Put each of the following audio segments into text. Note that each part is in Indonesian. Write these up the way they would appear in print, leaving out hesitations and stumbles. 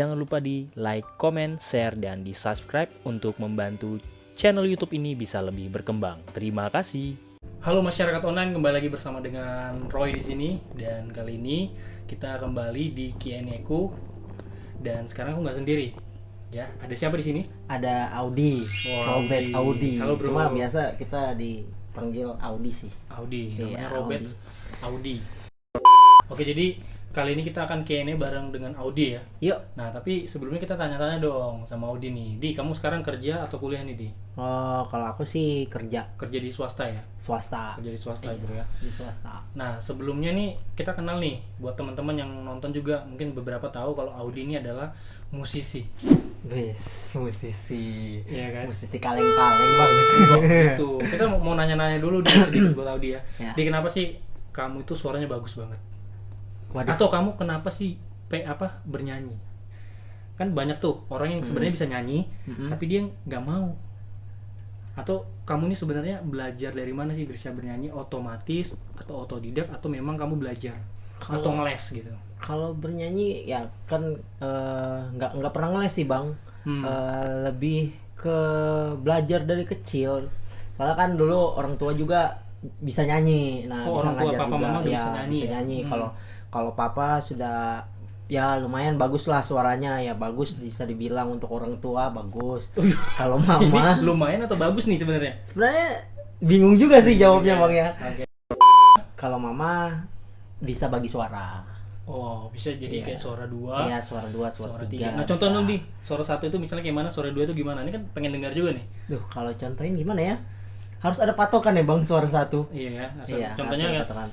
Jangan lupa di like, comment, share, dan di subscribe untuk membantu channel YouTube ini bisa lebih berkembang. Terima kasih. Halo masyarakat online, kembali lagi bersama dengan Roy di sini, dan kali ini kita kembali di Q&A ku, dan sekarang aku nggak sendiri. Ya, ada siapa di sini? Ada Audi, Wow, Robert Audi. Halo, bro. Cuma biasa kita dipanggil Audi sih. Audi, namanya Iya, Robert Audi. Oke, jadi kali ini kita akan Q&A bareng dengan Audi ya. Yuk. Nah, tapi sebelumnya kita tanya-tanya dong sama Audi nih. Di, kamu sekarang kerja atau kuliah nih, Di? Oh, kalau aku sih kerja Kerja di swasta ya? swasta. Kerja di swasta, bro ya. Di swasta. Nah, sebelumnya nih kita kenal nih, buat teman-teman yang nonton juga mungkin beberapa tahu kalau Audi ini adalah musisi. Wes, musisi. Iya kan? Musisi kaleng-kaleng, Bang. Gitu. Kita mau nanya-nanya dulu deh sedikit buat Audi ya. Ya. Di, kenapa sih kamu itu suaranya bagus banget? Waduh. Atau kamu kenapa sih bernyanyi? Kan banyak tuh orang yang sebenarnya bisa nyanyi, tapi dia nggak mau. Atau kamu ini sebenarnya belajar dari mana sih bisa bernyanyi? Otomatis atau otodidak atau memang kamu belajar atau ngeles gitu? Kalau bernyanyi ya kan nggak pernah ngeles sih, Bang. Lebih ke belajar dari kecil. Soalnya kan dulu orang tua juga bisa nyanyi. Nah, bisa orang tua, ngajar papa, juga. mama udah Ya, bisa nyanyi bisa ya? nyanyi. Kalau papa sudah ya lumayan bagus lah suaranya, ya bagus bisa dibilang untuk orang tua bagus. Kalau mama Ini lumayan atau bagus nih sebenarnya? sebenarnya bingung juga sih jawabnya, Bang ya. Oke. Kalau mama bisa bagi suara. Oh, bisa jadi Iya. kayak suara dua, Iya, suara 2, suara 3. Nah, contoh dong, Di. Suara 1 itu misalnya kayak mana, suara 2 itu gimana? Ini kan pengen dengar juga nih. Duh, kalau contohin gimana ya? Harus ada patokan ya, Bang, suara 1. Iya ya. Iya, Contohnya harus ada kayak patokan.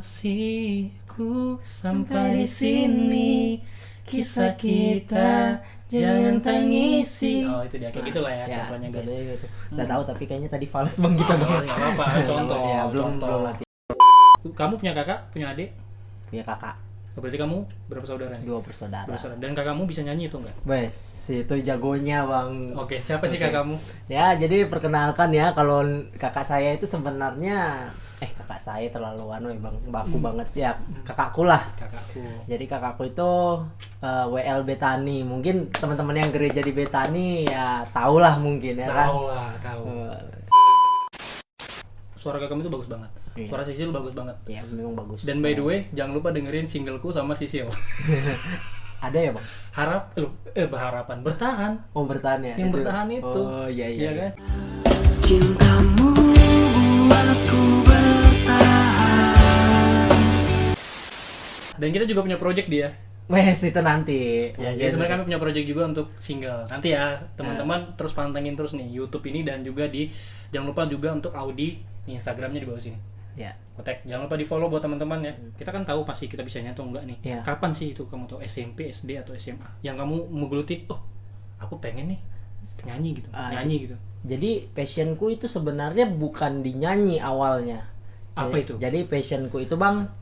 kasihku sampai di sini, kisah kita jangan tangisi. Oh, itu dia kayak gitulah ya, contohnya guys. Gitu. Udah tahu tapi kayaknya tadi fals, Bang, kita, Bang. Nggak apa-apa, contoh. Ya, belum contoh. latih. Kamu punya kakak, punya adik? Punya kakak, Berarti kamu berapa saudara nih? 2 bersaudara. Bersaudara. Dan kakakmu bisa nyanyi itu enggak? Wes, itu jagonya, Bang. Oke, siapa sih Oke. kakakmu? Ya, jadi perkenalkan ya, kalau kakak saya itu sebenarnya kakak saya terlalu ya, Bang, baku banget ya, kakakku lah. Kakakku. Jadi kakakku itu WL Betani. Mungkin teman-teman yang gereja di Betani ya tahulah mungkin ya kan. Tahu lah, tahu. Suara kakakmu itu bagus banget. Iya. Suara Sisil bagus banget. Ya memang bagus. Dan by the way, jangan lupa dengerin singleku sama Sisil. Ada ya, Bang? Berharapan bertahan. Oh, bertahan ya. Yang bertahan itu. Oh, iya. Iya kan? Cintamu buatku bertahan. Dan kita juga punya project dia. Wes, itu nanti. Ya, jadi sebenarnya kami punya project juga untuk single. Nanti ya, teman-teman terus pantengin terus nih YouTube ini, dan juga jangan lupa juga untuk Audi di Instagramnya di bawah sini. Ya. Kotek, jangan lupa di follow buat teman-teman ya. Kita kan tahu pasti kita bisa nyanyi atau enggak nih. Iya. Kapan sih itu kamu tahu, SMP, SD atau SMA? Yang kamu menggeluti, oh aku pengen nih nyanyi gitu, nyanyi gitu. Jadi passionku itu sebenarnya bukan di nyanyi awalnya. Apa itu? Jadi passionku itu, Bang,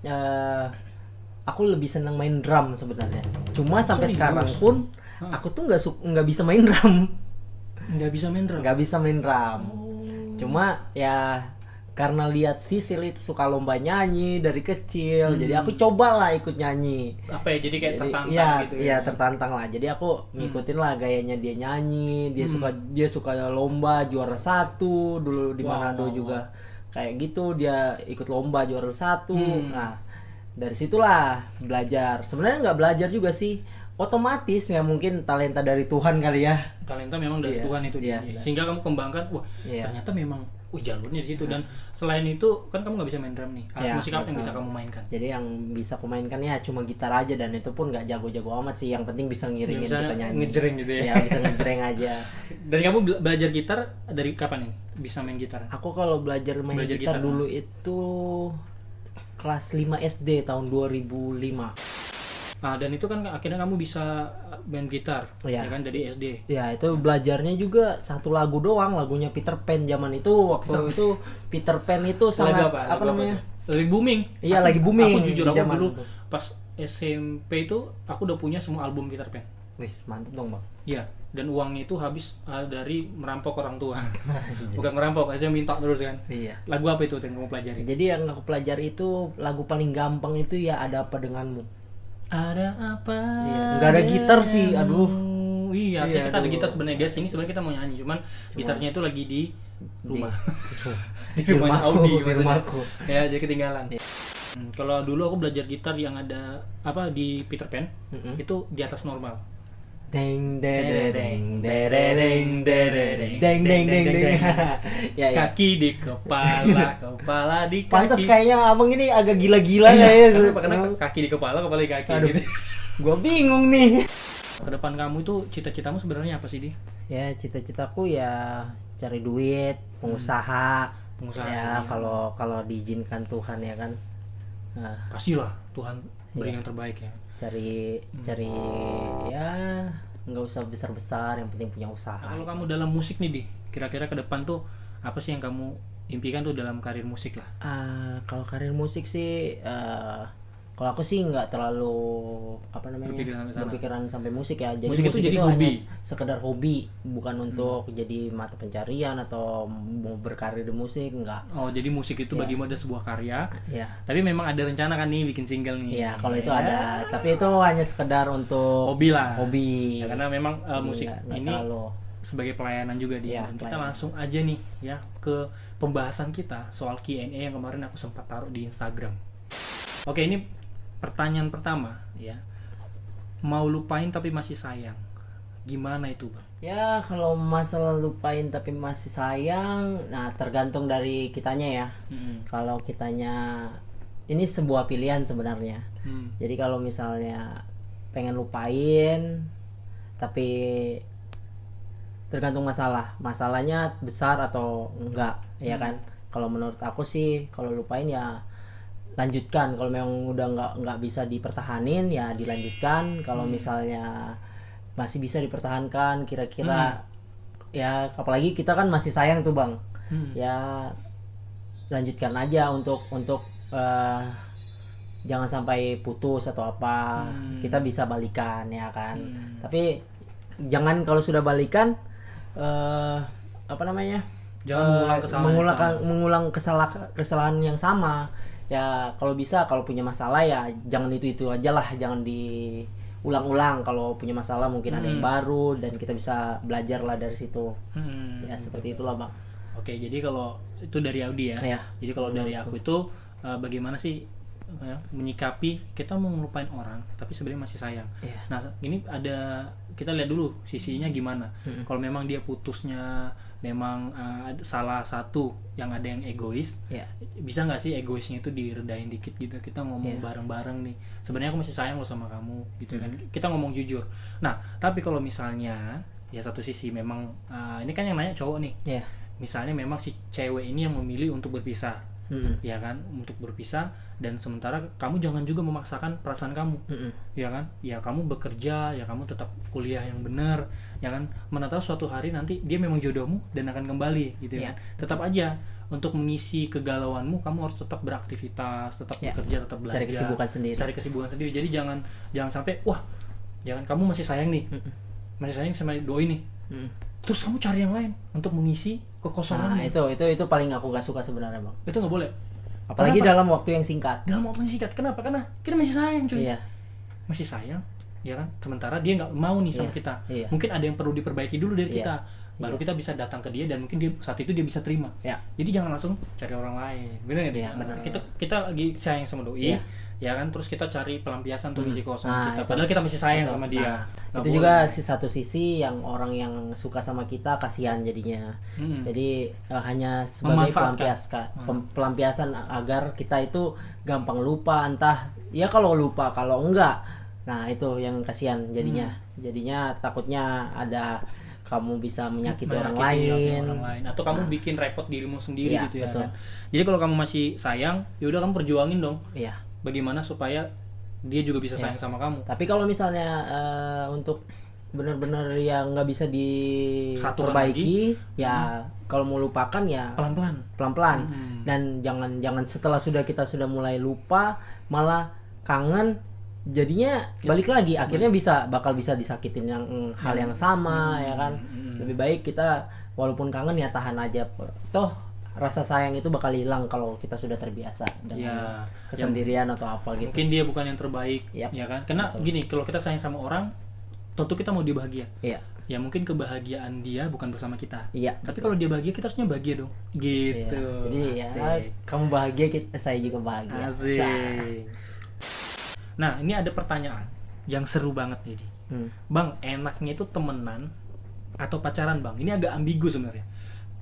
aku lebih seneng main drum sebenarnya. Cuma sampai Serius? sekarang pun aku tuh nggak bisa main drum. Nggak bisa main drum. Nggak bisa main drum. Oh. Cuma ya karena lihat Sisil itu suka lomba nyanyi dari kecil, jadi aku cobalah ikut nyanyi. Apa ya? Jadi kayak tertantang Iya, gitu iya, tertantang lah. Jadi aku ngikutin lah gayanya dia nyanyi. Dia suka lomba juara 1 dulu di Wow. Manado juga. Kayak gitu dia ikut lomba juara 1. Nah, dari situlah belajar. Sebenarnya nggak belajar juga sih. Otomatis ya, mungkin talenta dari Tuhan kali ya. Talenta memang dari Iya, Tuhan itu iya, dia. iya. Sehingga kamu kembangkan, wah Iya. ternyata memang jalurnya di situ. Dan selain itu kan kamu nggak bisa main drum nih. Alat Iya, musik apa yang nggak bisa bisa. kamu mainkan? Jadi yang bisa aku mainkan ya cuma gitar aja, dan itu pun nggak jago-jago amat sih. Yang penting bisa ngiringin Bisa kita nyanyi. ngejreng gitu ya. Ya, bisa ngejreng aja. Dan kamu belajar gitar dari kapan nih? Bisa main gitar? Aku kalau belajar main Belajar gitar gitar, dulu itu kelas 5 SD tahun 2005. Nah, dan itu kan akhirnya kamu bisa main gitar, Iya. ya kan, dari SD. Ya, itu belajarnya juga satu lagu doang, lagunya Peter Pan zaman itu. Waktu itu Peter Pan itu sangat Lagu apa Lagu namanya? tuh? Lagi booming. Iya, Aku- lagi booming Aku jujur, di aku zaman dulu itu. pas SMP itu aku udah punya semua album Peter Pan. Wis, mantep dong, Bang. Iya, dan uangnya itu habis dari merampok orang tua. Bukan merampok, saya minta terus kan. Iya. Lagu apa itu yang kamu pelajari? Jadi yang aku pelajari itu lagu paling gampang itu ya Ada Apa Denganmu. Ada apa? Iya, nggak ada gitar sih, aduh. Iya, Iya, kita ada aduh. gitar sebenarnya guys. Ini sebenarnya kita mau nyanyi, cuman gitarnya itu lagi di rumah. Di Di rumahnya rumahku, Audi di maksudnya. rumahku. Ya, jadi ketinggalan. Kalau dulu aku belajar gitar yang ada apa di Peter Pan, itu di atas normal. Deng deng deng deng deng. Ya ya. Kaki di kepala, kepala di kaki. Pantas kayaknya abang ini agak gila-gila ya. Kenapa kaki di kepala di kaki Aduh. gitu. Gua bingung nih. Ke depan kamu itu cita-citamu sebenarnya apa sih, Di? Ya cita-citaku ya cari duit, pengusaha. Pengusaha, Ya iya. kalau diizinkan Tuhan ya kan. Nah, Pastilah Tuhan beri Iya. yang terbaik ya. cari ya nggak usah besar-besar, yang penting punya usaha. Nah, kalau kamu dalam musik nih, Di, kira-kira ke depan tuh apa sih yang kamu impikan tuh dalam karir musik lah? Kalau karir musik sih kalau aku sih nggak terlalu Berpikiran sampai sana. berpikiran sampai musik ya. Jadi Musik itu jadi hanya hobi. sekedar hobi, bukan untuk jadi mata pencarian atau mau berkarir di musik, enggak. Oh, jadi musik itu Iya. bagimu ada sebuah karya. Ya. Tapi memang ada rencana kan nih bikin single nih. Iya, kalau itu Ya. ada, tapi itu hanya sekedar untuk Hobi lah. hobi. Ya, karena memang Jadi musik nggak ini terlalu. sebagai pelayanan juga dia. Iya, Dan kita pelayanan. langsung aja nih ya ke pembahasan kita soal Q&A yang kemarin aku sempat taruh di Instagram. Oke, ini pertanyaan pertama ya. Mau lupain tapi masih sayang. Gimana itu, Bang? Ya, kalau masalah lupain tapi masih sayang, nah tergantung dari kitanya ya. Kalau kitanya, ini sebuah pilihan sebenarnya. Jadi kalau misalnya pengen lupain, tapi tergantung masalahnya besar atau enggak, ya kan? Kalau menurut aku sih, kalau lupain ya lanjutkan. Kalau memang udah nggak bisa dipertahanin ya dilanjutkan. Kalau misalnya masih bisa dipertahankan, kira-kira ya, apalagi kita kan masih sayang tuh Bang, ya lanjutkan aja untuk jangan sampai putus atau apa. Kita bisa balikan ya kan. Tapi jangan kalau sudah balikan apa namanya, Jangan mengulang kesalahan yang sama. mengulang kesalahan yang sama. Ya kalau bisa, kalau punya masalah ya jangan itu aja lah, jangan diulang-ulang. Kalau punya masalah mungkin ada yang baru dan kita bisa belajar lah dari situ. Ya seperti itulah Bang. Oke, jadi kalau itu dari Audi ya. Iya. Jadi kalau dari aku itu bagaimana sih ya, menyikapi kita mau ngelupain orang tapi sebenarnya masih sayang. Iya. Nah, ini ada, kita lihat dulu sisinya gimana. Kalau memang dia putusnya memang salah satu yang ada yang egois, Iya. bisa nggak sih egoisnya itu diredain dikit gitu, kita ngomong Iya. bareng-bareng nih, sebenarnya aku masih sayang loh sama kamu gitu kan, kita ngomong jujur. Nah tapi kalau misalnya ya satu sisi memang ini kan yang nanya cowok nih, Iya. misalnya memang si cewek ini yang memilih untuk berpisah, ya kan, untuk berpisah, dan sementara kamu jangan juga memaksakan perasaan kamu, ya kan, ya kamu bekerja, ya kamu tetap kuliah yang benar, ya kan, mana tahu suatu hari nanti dia memang jodohmu dan akan kembali gitu kan. Tetap aja untuk mengisi kegalauanmu kamu harus tetap beraktivitas, tetap bekerja, tetap belajar, cari kesibukan sendiri. Jadi jangan sampai jangan kamu masih sayang nih, masih sayang sama doi nih, terus kamu cari yang lain untuk mengisi kekosongan. Nah, itu paling aku gak suka sebenarnya Bang. Itu nggak boleh. Apalagi Kenapa? dalam waktu yang singkat. Dalam waktu yang singkat. Kenapa? Karena kita masih sayang, cuy. Iya. Masih sayang, ya kan? Sementara dia nggak mau nih sama Iya. kita. Iya. Mungkin ada yang perlu diperbaiki dulu dari Iya. kita. Baru kita bisa datang ke dia dan mungkin dia saat itu dia bisa terima. Ya. Jadi jangan langsung cari orang lain. Bener nggak? Iya, Nah, bener. Kita lagi sayang sama doi. Iya. Ya kan, terus kita cari pelampiasan untuk isi kosong Nah, kita. itu. Padahal kita masih sayang Itu. sama dia. Nah, Nggak itu boleh. juga satu sisi yang orang yang suka sama kita kasihan jadinya. Jadi hanya sebagai Memanfaatkan. pelampiasan agar kita itu gampang lupa, entah ya kalau lupa, kalau enggak. Nah, itu yang kasihan jadinya. Jadinya takutnya ada kamu bisa menyakiti orang lain. Atau kamu bikin repot dirimu sendiri Iya, gitu ya betul. kan. Jadi kalau kamu masih sayang, ya udah kamu perjuangin dong. Iya. Bagaimana supaya dia juga bisa sayang sama kamu. Tapi kalau misalnya untuk benar-benar yang nggak bisa Satukan diperbaiki, ya kalau mau lupakan ya Pelan-pelan. dan jangan setelah kita sudah mulai lupa malah kangen, jadinya balik lagi, akhirnya bakal bisa disakitin yang hal yang sama, ya kan. Lebih baik kita walaupun kangen ya tahan aja, toh rasa sayang itu bakal hilang kalau kita sudah terbiasa dengan kesendirian atau apa gitu. Mungkin dia bukan yang terbaik, Yap. ya kan? Karena gini, kalau kita sayang sama orang, tentu kita mau dia bahagia. Iya. Ya mungkin kebahagiaan dia bukan bersama kita. Iya. Tapi kalau dia bahagia, kita harusnya bahagia dong. Gitu. Iya. Jadi ya Asik. kamu bahagia, saya juga bahagia. Asik. Nah, ini ada pertanyaan yang seru banget nih. Bang, enaknya itu temenan atau pacaran, Bang? Ini agak ambigu sebenarnya.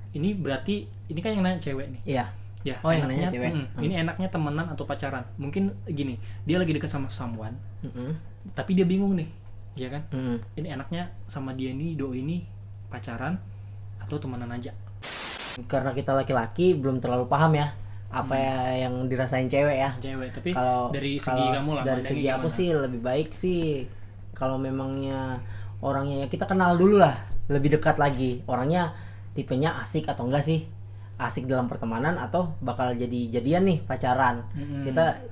Ini berarti, ini kan yang nanya cewek nih. Iya. Ya, Oh, yang enaknya, nanya cewek. Ini enaknya temenan atau pacaran? Mungkin gini, dia lagi dekat sama someone, Mm-mm. tapi dia bingung nih, ya kan? Mm. Ini enaknya sama dia ini, doi ini pacaran atau temenan aja? Karena kita laki-laki belum terlalu paham ya apa yang dirasain cewek ya. Cewek, tapi Kalau dari segi kalau kamu lah, dari mandangnya segi aku gimana? sih lebih baik sih kalau memangnya orangnya ya kita kenal dulu lah, lebih dekat lagi. Orangnya tipenya asik atau enggak sih? Asik dalam pertemanan atau bakal jadi jadian nih, pacaran.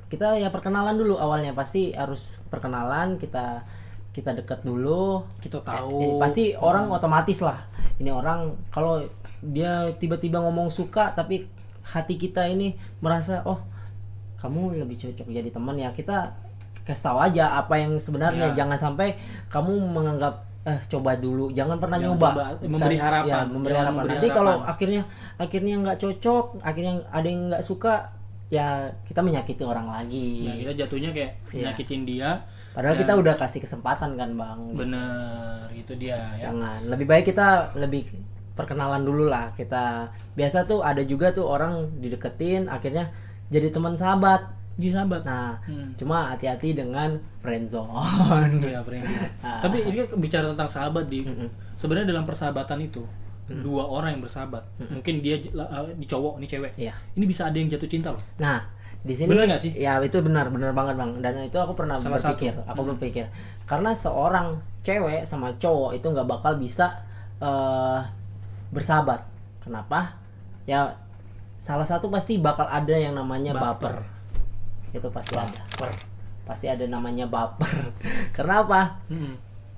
Kita ya perkenalan dulu awalnya, pasti harus perkenalan, kita dekat dulu. Kita tahu. Pasti orang otomatis lah. Ini orang kalau dia tiba-tiba ngomong suka tapi hati kita ini merasa oh kamu lebih cocok jadi teman, ya kita kasih tahu aja apa yang sebenarnya. Ya. Jangan sampai kamu menganggap coba dulu, jangan pernah Jangan nyoba. coba, memberi harapan. Ya, memberi Jangan harapan. memberi Nanti kalau harapan. akhirnya nggak cocok, akhirnya ada yang nggak suka, ya kita menyakiti orang lagi. Ya, kita jatuhnya kayak Iya. nyakitin dia. Padahal Dan- kita udah kasih kesempatan kan, Bang. Bener, itu dia ya. Jangan. Lebih baik kita lebih perkenalan dulu lah. Kita biasa tuh ada juga tuh orang dideketin akhirnya jadi teman sahabat. Jadi sahabat. Nah, Hmm. cuma hati-hati dengan friendzone. Iya, Tapi ini kan bicara tentang sahabat di sebenarnya dalam persahabatan itu dua orang yang bersahabat. Mungkin dia di cowok, ini cewek. Iya. Ini bisa ada yang jatuh cinta loh. Nah, di sini Bener nggak sih? Ya itu benar banget, Bang. Dan itu aku pernah Salah berpikir, satu. aku berpikir karena seorang cewek sama cowok itu nggak bakal bisa bersahabat. Kenapa? Ya salah satu pasti bakal ada yang namanya baper. Itu pasti ada. Pasti ada namanya baper. Karena apa?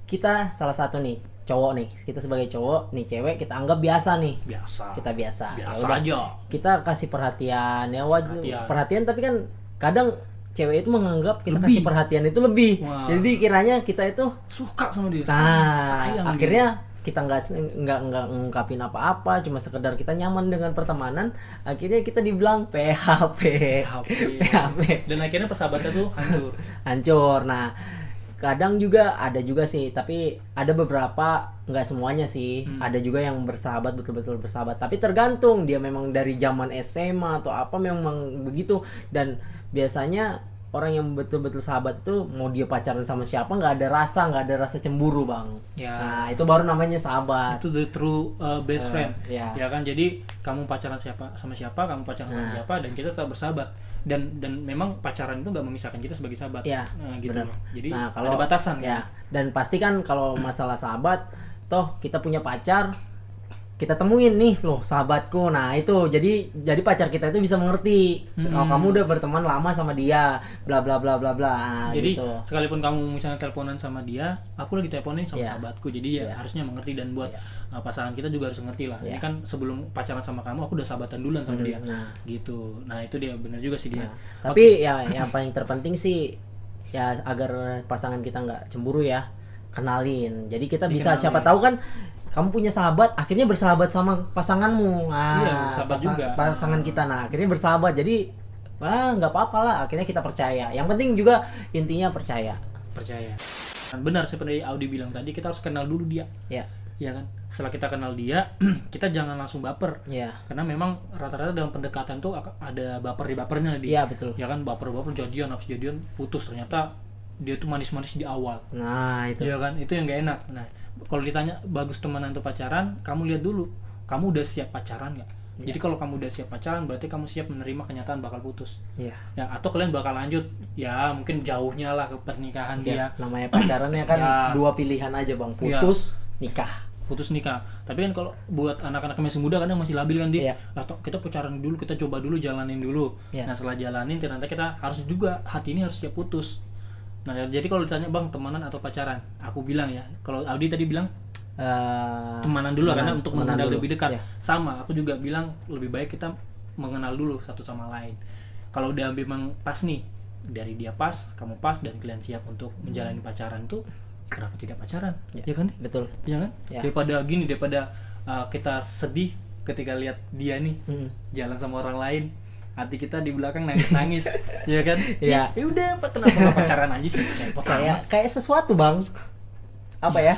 Kita salah satu nih, cowok nih. Kita sebagai cowok, nih cewek kita anggap biasa nih. Biasa. Kita biasa. Biasa Yaudah, aja. kita kasih perhatian ya, Perhatian. perhatian, tapi kan kadang cewek itu menganggap kita Lebih. kasih perhatian itu lebih. Wah. Jadi kiranya kita itu Suka sama dia. nah Sayang akhirnya kita nggak ngungkapin apa-apa, cuma sekedar kita nyaman dengan pertemanan, akhirnya kita dibilang PHP. PHP. Dan akhirnya persahabatan tuh hancur. Hancur. Nah, kadang juga ada juga sih, tapi ada beberapa, nggak semuanya sih. Ada juga yang bersahabat, betul-betul bersahabat, tapi tergantung dia memang dari zaman SMA atau apa, memang begitu. Dan biasanya orang yang betul-betul sahabat itu mau dia pacaran sama siapa nggak ada rasa cemburu, Bang. Ya. Nah, itu baru namanya sahabat. Itu the true best friend. ya. Ya kan, jadi kamu pacaran sama siapa, kamu pacaran sama siapa, dan kita tetap bersahabat. Dan memang pacaran itu nggak memisahkan kita sebagai sahabat. Ya, Nah, gitu benar. loh. Jadi Nah, ada batasan ya. kan. Dan pasti kan kalau masalah sahabat, toh kita punya pacar, kita temuin nih loh sahabatku. Nah itu jadi pacar kita itu bisa mengerti kalau kamu udah berteman lama sama dia, bla bla bla bla bla. Nah, Jadi gitu. sekalipun kamu misalnya teleponan sama dia, aku lagi teleponin sama Iya. sahabatku. Jadi ya Iya. harusnya mengerti, dan buat pasangan kita juga harus ngerti lah. Ini Iya. kan sebelum pacaran sama kamu, aku udah sahabatan duluan sama dia. Nah. Gitu. Nah, itu dia, benar juga sih dia. Nah, tapi ya yang paling terpenting sih ya agar pasangan kita nggak cemburu ya, kenalin. Jadi kita bisa, Dikenalin. siapa tahu kan kamu punya sahabat, akhirnya bersahabat sama pasanganmu. Nah, Iya, bersahabat juga. Pasangan kita, nah akhirnya bersahabat. Jadi nggak apa-apa lah. Akhirnya kita percaya. Yang penting juga intinya percaya. Percaya. Dan benar seperti Audi bilang tadi, kita harus kenal dulu dia. Ya, Ya kan? Setelah kita kenal dia, kita jangan langsung baper. ya, Karena memang rata-rata dalam pendekatan tuh ada baper-bapernya dia. iya betul. Ya kan, baper-baper jadian, habis jadian putus, ternyata dia tuh manis-manis di awal. Nah itu. Iya kan, itu yang gak enak. Nah, kalau ditanya bagus temenan atau pacaran, kamu lihat dulu, kamu udah siap pacaran nggak? Jadi kalau kamu udah siap pacaran, berarti kamu siap menerima kenyataan bakal putus. Iya. Ya, atau kalian bakal lanjut, ya mungkin jauhnya lah ke pernikahan dia. Ya, namanya pacarannya kan Ya. dua pilihan aja, Bang. Putus, nikah. Putus nikah. Tapi kan kalau buat anak-anak yang masih muda kadang masih labil kan dia. Iya. Atau kita pacaran dulu, kita coba dulu, jalanin dulu. Iya. Nah, setelah jalanin ternyata kita harus juga, hati ini harus siap putus. Nah, jadi kalau ditanya, Bang, temenan atau pacaran? Aku bilang ya, kalau Audi tadi bilang Temanan dulu karena untuk temenan mengenal dulu. lebih dekat. Ya. Sama, aku juga bilang lebih baik kita mengenal dulu satu sama lain. Kalau udah memang pas nih, dari dia pas, kamu pas, dan kalian siap untuk menjalani pacaran tuh, kenapa tidak pacaran? Ya kan? Betul. Ya kan? Ya. Daripada kita sedih ketika lihat dia nih jalan sama orang lain, hati kita di belakang nangis-nangis, ya kan? Iya. Ya udah, kenapa nggak pacaran aja sih? Kayak sesuatu bang, apa ya?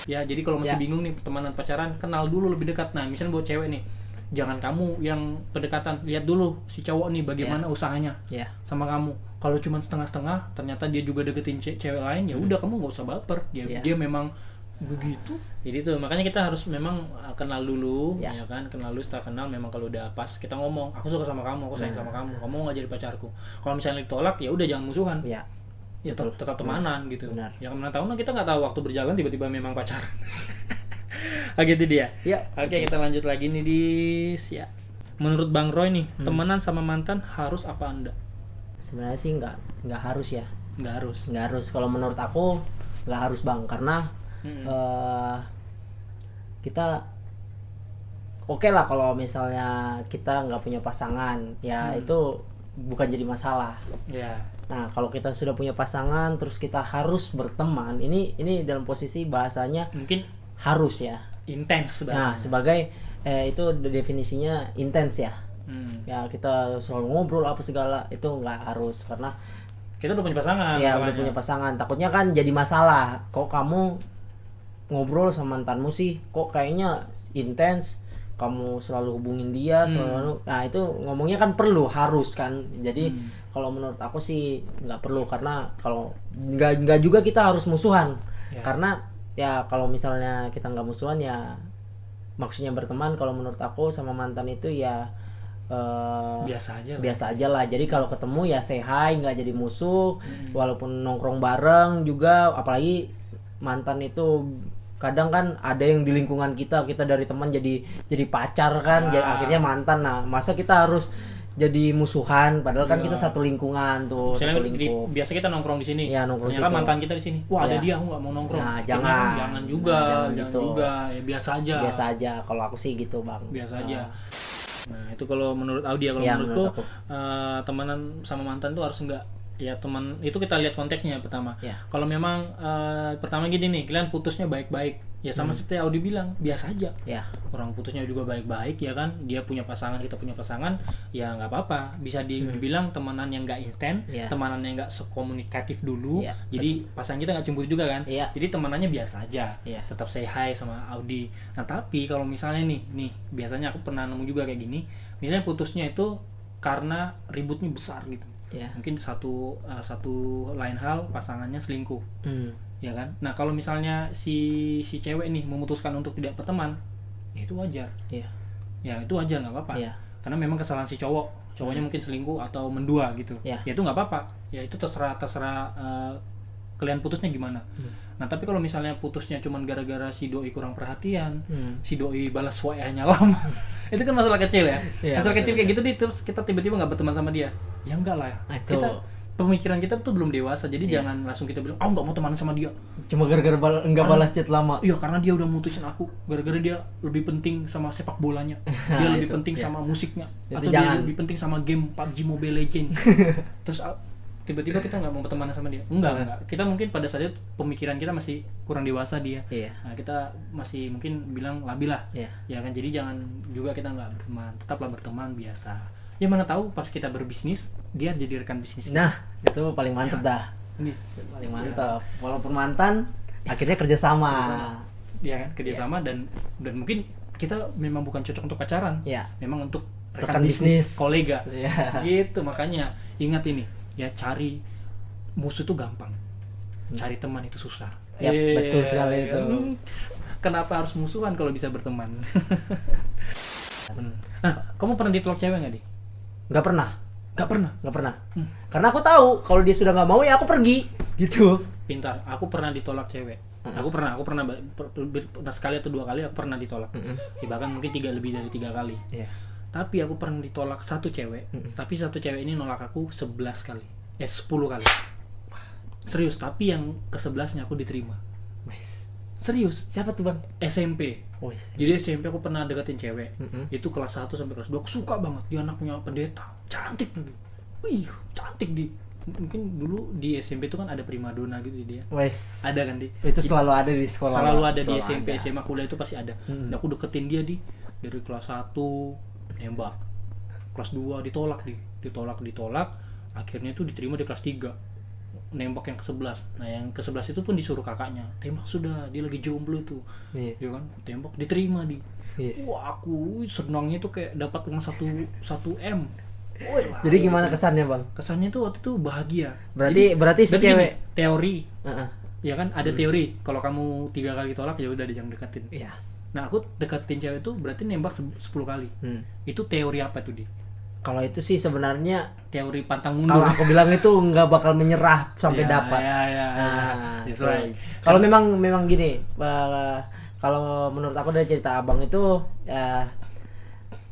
Ya, jadi kalau masih Ya. bingung nih pertemanan pacaran, kenal dulu lebih dekat. Nah, misalnya buat cewek nih, jangan kamu yang pendekatan, lihat dulu si cowok nih bagaimana usahanya Ya. sama kamu. Kalau cuma setengah-setengah, ternyata dia juga deketin cewek lain, ya udah kamu nggak usah baper. Ya. Dia memang begitu. Jadi tuh makanya kita harus memang kenal dulu, Ya. ya kan? Kenal dulu, setelah kenal memang kalau udah pas kita ngomong, aku suka sama kamu, aku sayang sama kamu nggak jadi pacarku. Kalau misalnya ditolak, ya udah jangan musuhan. Ya. Ya tetap temanan gitu. Benar. Yang mana tahu kita nggak tahu waktu berjalan tiba-tiba memang pacaran. Gitu dia. Ya. Oke, kita lanjut lagi nih di ya. Menurut Bang Roy nih, temenan sama mantan harus apa Anda? Sebenarnya sih nggak harus ya. Nggak harus. Nggak harus. Kalau menurut aku nggak harus bang, karena kita oke lah kalau misalnya kita nggak punya pasangan, ya itu bukan jadi masalah. Ya. Nah, kalau kita sudah punya pasangan terus kita harus berteman, ini dalam posisi bahasanya Mungkin harus ya. intens Nah, bahasanya. sebagai itu definisinya intens ya. Ya kita selalu ngobrol apa segala, itu nggak harus, karena Kita udah punya pasangan. ya udah makanya. punya pasangan. Takutnya kan jadi masalah. Kok kamu ngobrol sama mantanmu sih, kok kayaknya intens, kamu selalu hubungin dia, selalu. Nah itu ngomongnya kan perlu, harus kan. Jadi kalau menurut aku sih nggak perlu, karena kalau nggak juga kita harus musuhan. Ya. Karena ya kalau misalnya kita nggak musuhan, ya maksudnya berteman. Kalau menurut aku sama mantan itu ya Biasa aja lah. biasa aja lah. Jadi kalau ketemu ya say hi, nggak jadi musuh. Walaupun nongkrong bareng juga, apalagi mantan itu kadang kan ada yang di lingkungan kita dari teman jadi pacar kan, jadi akhirnya mantan. Nah, masa kita harus jadi musuhan, padahal kan Iya. kita satu lingkungan tuh, Misalnya satu lingkup. biasa kita nongkrong di sini. Ya, nongkrong Ternyata situ. mantan kita di sini. Wah, ada Ya. dia, aku nggak mau nongkrong. Nah, Jangan jangan. juga, Nah, jangan jangan gitu. juga. Ya biasa aja. Biasa aja kalau aku sih gitu, Bang. Biasa Nah, aja. Nah, itu kalau menurut Audi ya. Kalau Ya, menurutku menurut aku. temenan sama mantan tuh harus enggak. Ya teman itu kita lihat konteksnya pertama. Ya. Kalau memang pertama gini nih, kalian putusnya baik-baik. Ya sama seperti Audi bilang, biasa aja. Ya. Orang putusnya juga baik-baik ya kan, dia punya pasangan, kita punya pasangan, ya nggak apa-apa, bisa dibilang temanan yang nggak instan, Ya. temanan yang nggak sekomunikatif dulu, Ya, jadi pasangan kita nggak cemburu juga kan, Iya. jadi temanannya biasa aja, Iya. tetap say hi sama Audi. Nah tapi kalau misalnya nih biasanya aku pernah nemu juga kayak gini, misalnya putusnya itu karena ributnya besar gitu, Ya. mungkin satu lain hal pasangannya selingkuh, Hmm. ya kan. Nah kalau misalnya si cewek nih memutuskan untuk tidak berteman, ya itu wajar, Iya. ya itu wajar, nggak apa-apa. Iya. Karena memang kesalahan si cowoknya mungkin selingkuh atau mendua gitu, Iya. ya itu nggak apa-apa, ya itu terserah kalian putusnya gimana. Nah tapi kalau misalnya putusnya cuman gara-gara si doi kurang perhatian, si doi balas WA-nya lama, itu kan masalah kecil ya. Iya, Masalah kecil betul, kayak gitu nih, terus kita tiba-tiba nggak berteman sama dia, ya enggak lah. Nah, itu. Pemikiran kita tuh belum dewasa, jadi jangan langsung kita bilang, nggak mau teman sama dia. Cuma gara-gara nggak balas chat lama. Iya, karena dia udah mutusin aku, gara-gara dia lebih penting sama sepak bolanya, dia lebih itu, penting ya. sama musiknya, Itu atau jangan. dia lebih penting sama game PUBG Mobile Legend. Terus tiba-tiba kita nggak mau berteman sama dia. Enggak. Kita mungkin pada saat itu pemikiran kita masih kurang dewasa dia. Iya. Nah, kita masih mungkin bilang labil lah. Iya. Ya kan, jadi jangan juga kita nggak berteman, tetaplah berteman biasa. Ya mana tahu pas kita berbisnis, dia jadi rekan bisnis. Nah, itu paling mantep dah. Ini Paling mantep. Walaupun mantan, akhirnya kerjasama. dia kan kerjasama dan mungkin kita memang bukan cocok untuk pacaran, Iya. memang untuk Rekan rekan bisnis, bisnis. kolega. Iya. Gitu, makanya ingat ini, ya cari musuh tuh gampang, cari teman itu susah. Yap, betul sekali itu. Kenapa harus musuhan kalau bisa berteman? Nah, kamu pernah ditolak cewek nggak, Di? Nggak pernah. Nggak pernah. Karena aku tahu kalau dia sudah nggak mau ya aku pergi. Gitu. Pintar. Aku pernah ditolak cewek. Aku pernah sekali atau 2 kali aku pernah ditolak. Ya, bahkan mungkin lebih dari 3 kali. Iya. Tapi aku pernah ditolak satu cewek. Tapi satu cewek ini nolak aku 11 kali. 10 kali. Serius, tapi yang ke-11-nya aku diterima. Nice. Serius. Siapa tuh bang? SMP. Oh, SMP. Jadi SMP aku pernah deketin cewek. Mm-mm. Itu kelas 1 sampai kelas 2 aku suka banget. Dia anaknya pendeta, cantik lagi. Wih, cantik di. Mungkin dulu di SMP itu kan ada primadona gitu dia. Wes. Ada kan di. Itu selalu ada di sekolah. Selalu ada di Selalu SMP, ada. SMA, kuliah itu pasti ada. Dan aku deketin dia di dari kelas 1 nembak. Kelas 2 ditolak di. Ditolak. Akhirnya itu diterima di kelas 3. Nembak yang ke-11. Nah, yang ke-11 itu pun disuruh kakaknya. Tembak sudah, dia lagi jomblo tuh. Iya. Ya kan? Tembak diterima di. Yes. Wah, aku senangnya tuh kayak dapat uang 1 M. Woi, lah, Jadi gimana bisa. kesannya bang? Kesannya tuh waktu itu bahagia. Berarti si berarti cewek. gini, teori, Heeh. ya kan ada teori. Kalau kamu 3 kali tolak ya udah jangan deketin. Iya. Nah, aku deketin cewek itu berarti nembak 10 kali. Itu teori apa tuh, Di? Kalau itu sih sebenarnya Teori pantang mundur. kalau aku bilang itu nggak bakal menyerah sampai Ya, dapat. ya. Nah, That's so, right. kalau memang gini, kalau menurut aku dari cerita abang itu,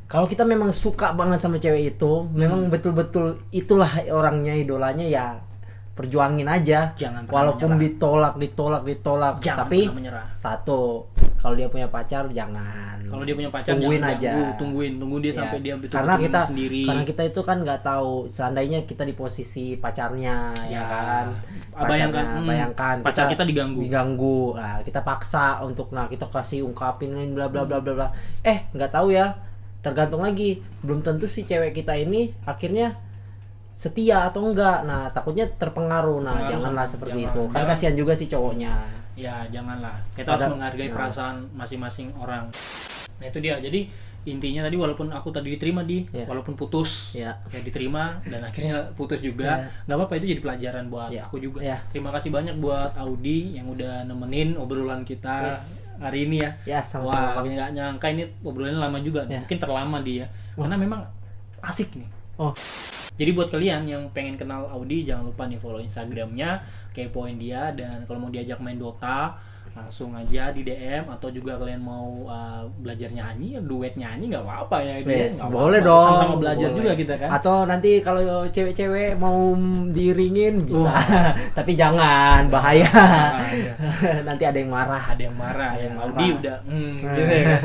kalau kita memang suka banget sama cewek itu, memang betul-betul itulah orangnya, idolanya, ya perjuangin aja. Jangan pernah Walaupun menyerah. ditolak, Jangan tapi pernah menyerah. satu, kalau dia punya pacar jangan. Kalau dia punya pacar tungguin jangan aja. ganggu, tunggu dia Ya, sampai dia betul-betul karena kita sendiri. Karena kita itu kan nggak tahu, seandainya kita di posisi pacarnya, ya kan. Bayangkan pacar kita diganggu. Nah, kita paksa untuk, kita kasih ungkapin bla bla bla bla bla. Nggak tahu ya. Tergantung lagi, belum tentu si cewek kita ini akhirnya setia atau enggak. Nah, takutnya terpengaruh. Nah, janganlah seperti itu. Kan kasihan juga si cowoknya. Ya, janganlah. Kita harus menghargai perasaan masing-masing orang. Nah, itu dia. Jadi intinya tadi walaupun aku tadi diterima walaupun putus, Ya. ya diterima dan akhirnya putus juga. Nggak apa-apa, itu jadi pelajaran buat aku juga. Ya. Terima kasih banyak buat Audi yang udah nemenin obrolan kita hari ini ya. Ya, sama-sama. Wah, nggak nyangka ini obrolannya lama juga. Ya. Mungkin terlama dia. Karena memang asik nih. Oh. Jadi buat kalian yang pengen kenal Audi, jangan lupa nih follow Instagramnya, kepoin dia, dan kalau mau diajak main Dota langsung aja di DM, atau juga kalian mau belajar nyanyi, duet nyanyi nggak apa-apa ya. Yes, Nggak boleh apa-apa. dong. Sama-sama belajar Boleh. juga kita kan. Atau nanti kalau cewek-cewek mau diringin bisa, tapi jangan, bahaya. Nanti ada yang marah. Ada yang marah, yang marah. Audi udah gitu ya.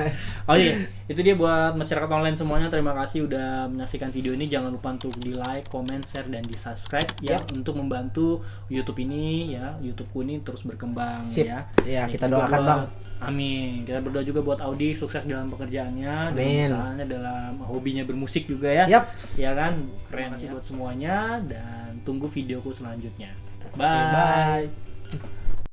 Oh iya, itu dia buat masyarakat online semuanya. Terima kasih udah menyaksikan video ini. Jangan lupa untuk di like, comment, share, dan di subscribe ya, untuk membantu YouTube ini ya, YouTubeku ini terus berkembang. Sip. Ya. Ya, Ini kita juga doakan, Bang. Amin. Kita berdoa juga buat Audi sukses dalam pekerjaannya, dalam Amin. usahanya, dalam hobinya bermusik juga ya. Yap. Ya kan? Keren sih buat semuanya, dan tunggu videoku selanjutnya. Bye. Bye.